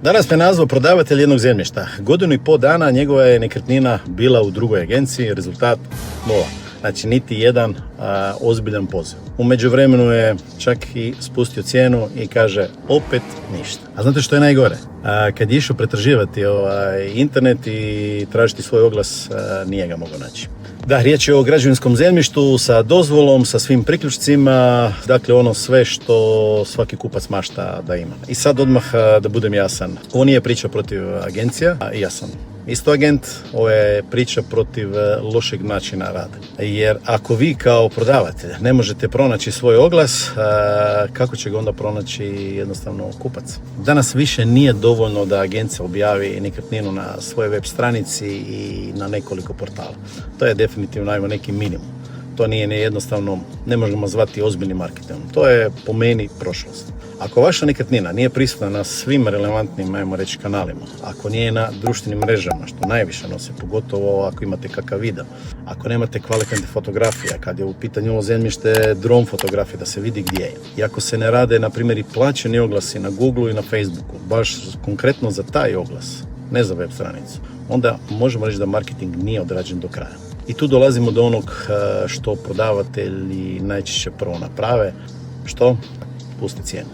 Danas me nazvao prodavatelj jednog zemljišta. 1,5 dana njegova je nekretnina bila u drugoj agenciji, rezultat nula. Znači niti jedan ozbiljan poziv. U međuvremenu je čak i spustio cijenu i kaže opet ništa. A znate što je najgore? Kad je išao pretraživati internet i tražiti svoj oglas, nije ga mogao naći. Da, riječ je o građevinskom zemljištu sa dozvolom, sa svim priključcima, dakle ono sve što svaki kupac mašta da ima. I sad odmah da budem jasan, ovo nije priča protiv agencija, ja sam isto agent, ovo je priča protiv lošeg načina rada. Jer ako vi kao prodavatelj ne možete pronaći svoj oglas, kako će ga onda pronaći jednostavno kupac? Danas više nije dovoljno da agencija objavi nekretninu na svojoj web stranici i na nekoliko portala. To je definitivno neki minimum. To nije jednostavno, ne možemo zvati ozbiljnim marketingom. To je po meni prošlost. Ako vaša nekretnina nije prisutna na svim relevantnim, ajmo reći, kanalima, ako nije na društvenim mrežama, što najviše nosi, pogotovo ako imate kakav video, ako nemate kvalitetne fotografije, kad je u pitanju ovo zemljište, dron fotografije da se vidi gdje je. I ako se ne rade, na primjer, i plaćeni oglasi na Google i na Facebooku, baš konkretno za taj oglas, ne za web stranicu, onda možemo reći da marketing nije odrađen do kraja. I tu dolazimo do onog što prodavatelji najčešće prvo naprave, što? Spusti cijenu.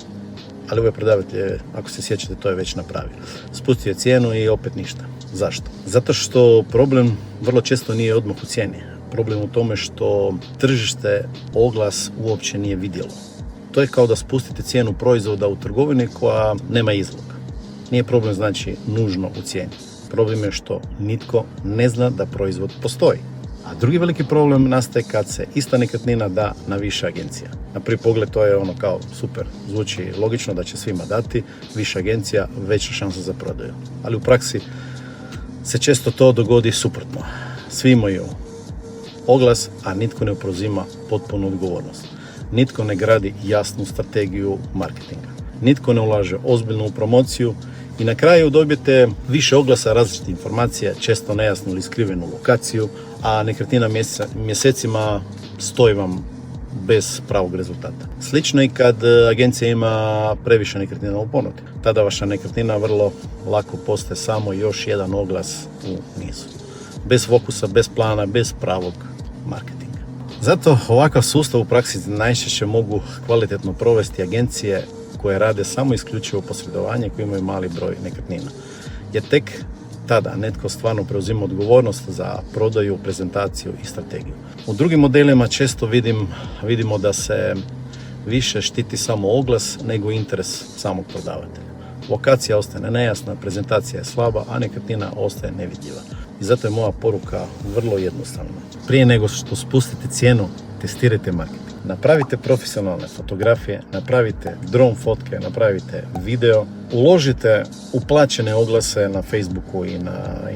Ali ovaj prodavatelj, ako se sjećate, to je već napravio. Spustio cijenu i opet ništa. Zašto? Zato što problem vrlo često nije odmah u cijeni. Problem u tome što tržište oglas uopće nije vidjelo. To je kao da spustite cijenu proizvoda u trgovini koja nema izloga. Nije problem znači nužno u cijeni. Problem je što nitko ne zna da proizvod postoji. A drugi veliki problem nastaje kad se ista nekretnina da na više agencija. Na prvi pogled to je ono kao super, zvuči logično da će svima dati, više agencija, veća šansa za prodaju. Ali u praksi se često to dogodi suprotno. Svi imaju oglas, a nitko ne preuzima potpunu odgovornost. Nitko ne gradi jasnu strategiju marketinga. Nitko ne ulaže ozbiljno u promociju i na kraju dobijete više oglasa, različitih informacija, često nejasnu ili skrivenu lokaciju, a nekretnina mjesecima stoji vam bez pravog rezultata. Slično i kad agencija ima previše nekretnina u ponudi. Tada vaša nekretnina vrlo lako postaje samo još jedan oglas u nizu. Bez fokusa, bez plana, bez pravog marketinga. Zato ovakav sustav u praksi najčešće mogu kvalitetno provesti agencije koje rade samo isključivo posredovanje, koje imaju mali broj nekretnina. Jer tek tada netko stvarno preuzima odgovornost za prodaju, prezentaciju i strategiju. U drugim modelima često vidimo da se više štiti samo oglas nego interes samog prodavatelja. Lokacija ostaje nejasna, prezentacija je slaba, a nekretnina ostaje nevidljiva. I zato je moja poruka vrlo jednostavna. Prije nego što spustite cijenu, testirajte marketing. Napravite profesionalne fotografije, napravite dron fotke, napravite video, uložite u plaćene oglase na Facebooku i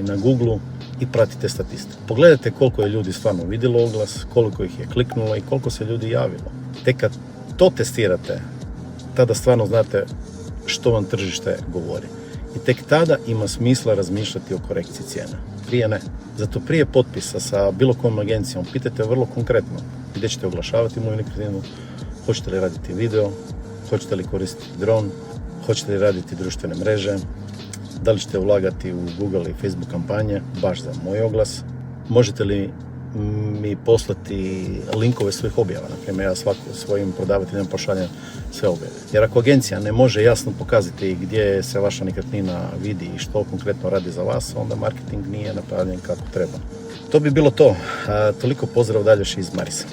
na Googleu i pratite statistiku. Pogledajte koliko je ljudi stvarno vidjelo oglas, koliko ih je kliknulo i koliko se ljudi javilo. Tek kad to testirate, tada stvarno znate što vam tržište govori. I tek tada ima smisla razmišljati o korekciji cijena. Prije ne. Zato prije potpisa sa bilo kojom agencijom pitajte vrlo konkretno gdje ćete oglašavati moju nekretninu, hoćete li raditi video, hoćete li koristiti dron, hoćete li raditi društvene mreže, da li ćete ulagati u Google i Facebook kampanje baš za moj oglas, možete li mi poslati linkove svojih objava. Naprimjer, ja svojim prodavateljima pošaljem sve objave. Jer ako agencija ne može jasno pokazati gdje se vaša nekretnina vidi i što konkretno radi za vas, onda marketing nije napravljen kako treba. To bi bilo to. Toliko pozdrav dalje iz Marisa.